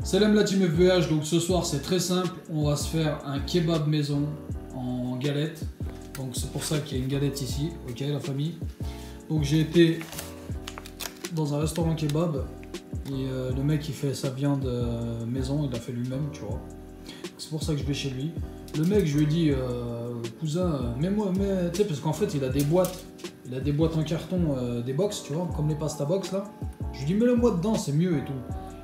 Salam la team FBH, donc ce soir c'est très simple, on va se faire un kebab maison en galette. Donc c'est pour ça qu'il y a une galette ici, ok la famille. Donc j'ai été dans un restaurant kebab et le mec il fait sa viande maison, il l'a fait lui-même, tu vois. C'est pour ça que je vais chez lui. Le mec je lui ai dit cousin, mets-moi, tu sais parce qu'en fait il a des boîtes en carton, des box, tu vois, comme les pasta box là. Je lui dis mets-le moi dedans, c'est mieux et tout.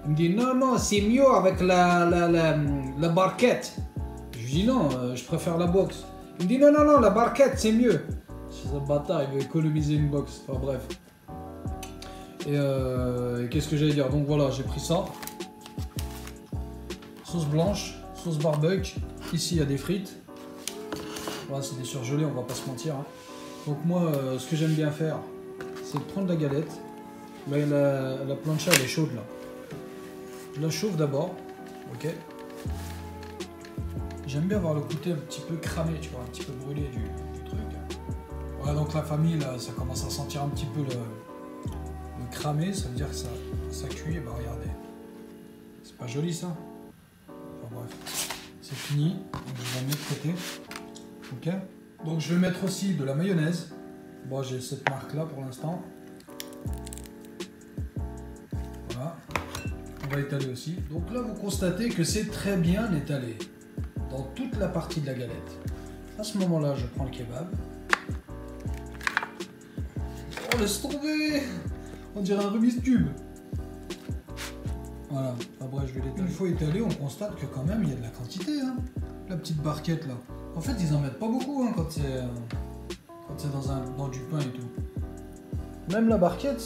Il me dit non, c'est mieux avec la barquette. Je lui dis non, je préfère la box. Il me dit non, la barquette c'est mieux. C'est un bâtard, il veut économiser une box. Enfin bref. Et qu'est-ce que j'allais dire? Donc voilà, j'ai pris ça. Sauce blanche, sauce barbecue. Ici il y a des frites. Voilà, c'est des surgelés, on va pas se mentir. Hein. Donc moi, ce que j'aime bien faire, c'est de prendre la galette. Là, la plancha elle est chaude là. Je la chauffe d'abord, ok. J'aime bien avoir le côté un petit peu cramé, tu vois, un petit peu brûlé du truc. Voilà, donc la famille, là, ça commence à sentir un petit peu le cramé, ça veut dire que ça cuit, et bah regardez. C'est pas joli ça? Enfin bref, c'est fini, donc je vais la mettre de côté, ok. Donc je vais mettre aussi de la mayonnaise. Bon, j'ai cette marque là pour l'instant. Voilà. On va étaler aussi. Donc là, vous constatez que c'est très bien étalé dans toute la partie de la galette. À ce moment-là, je prends le kebab. Oh, laisse tomber! On dirait un Rubik's Cube. Voilà. Après, je vais l'étaler. Une fois étalé, on constate que quand même, il y a de la quantité. Hein. La petite barquette là. En fait, ils en mettent pas beaucoup hein, quand c'est dans du pain et tout. Même la barquette,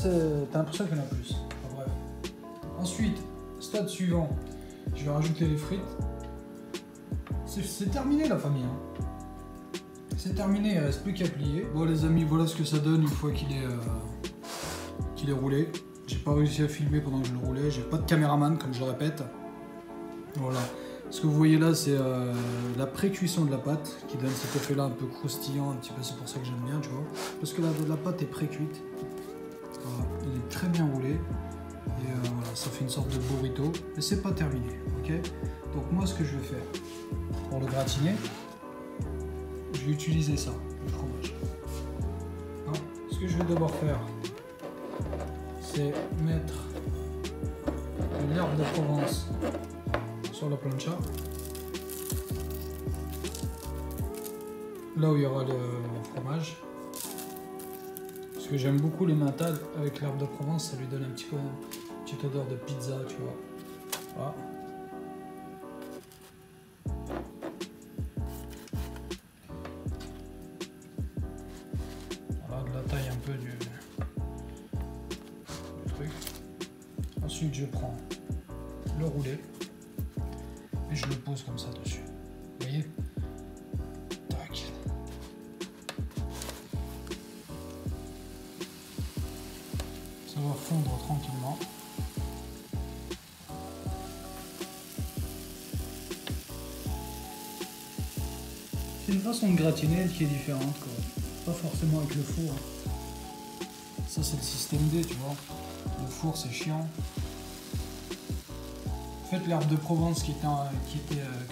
t'as l'impression qu'il y en a plus. Enfin, bref. Ensuite, stade suivant, je vais rajouter les frites. C'est terminé la famille. Hein. C'est terminé, il ne reste plus qu'à plier. Bon les amis, voilà ce que ça donne une fois qu'il est roulé. J'ai pas réussi à filmer pendant que je le roulais. J'ai pas de caméraman comme je le répète. Voilà. Ce que vous voyez là, c'est la pré-cuisson de la pâte qui donne cet effet là un peu croustillant, un petit peu. C'est pour ça que j'aime bien, tu vois. Parce que la pâte est pré-cuite. Voilà. Il est très bien roulé. Et voilà, ça fait une sorte de burrito, mais c'est pas terminé, ok. Donc moi, ce que je vais faire pour le gratiner, je vais utiliser ça, le fromage. Alors, ce que je vais d'abord faire, c'est mettre de l'herbe de Provence sur la plancha, là où il y aura le fromage. Parce que j'aime beaucoup les mentales avec l'herbe de Provence, ça lui donne un petit peu une petite odeur de pizza, tu vois. Voilà. Voilà, de la taille un peu du truc. Ensuite, je prends le roulé et je le pose comme ça dessus. Vous voyez? Tac. Ça va fondre tranquillement. C'est une façon de gratiner qui est différente, quoi. Pas forcément avec le four. Ça c'est le système D, tu vois. Le four c'est chiant. En fait l'herbe de Provence que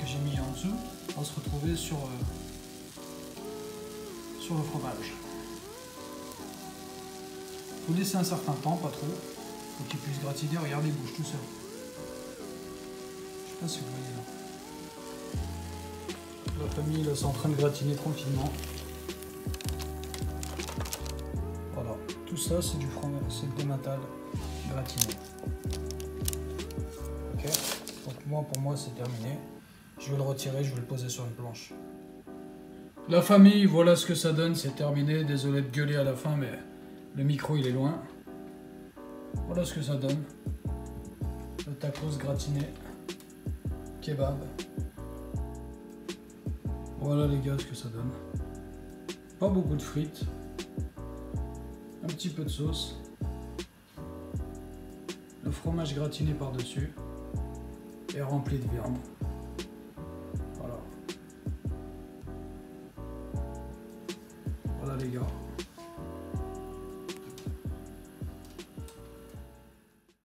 j'ai mis en dessous va se retrouver sur le fromage. Faut laisser un certain temps, pas trop, pour qu'il puisse gratiner. Regardez, il bouge tout seul. Je sais pas si vous voyez là. La famille là, c'est en train de gratiner tranquillement. Voilà, tout ça c'est du fromage, c'est de l'emmental gratiné. Ok, donc pour moi c'est terminé. Je vais le retirer, je vais le poser sur une planche. La famille, voilà ce que ça donne, c'est terminé. Désolé de gueuler à la fin, mais le micro il est loin. Voilà ce que ça donne. Le tacos gratiné. Kebab. Voilà les gars ce que ça donne. Pas beaucoup de frites. Un petit peu de sauce. Le fromage gratiné par-dessus. Et rempli de viande.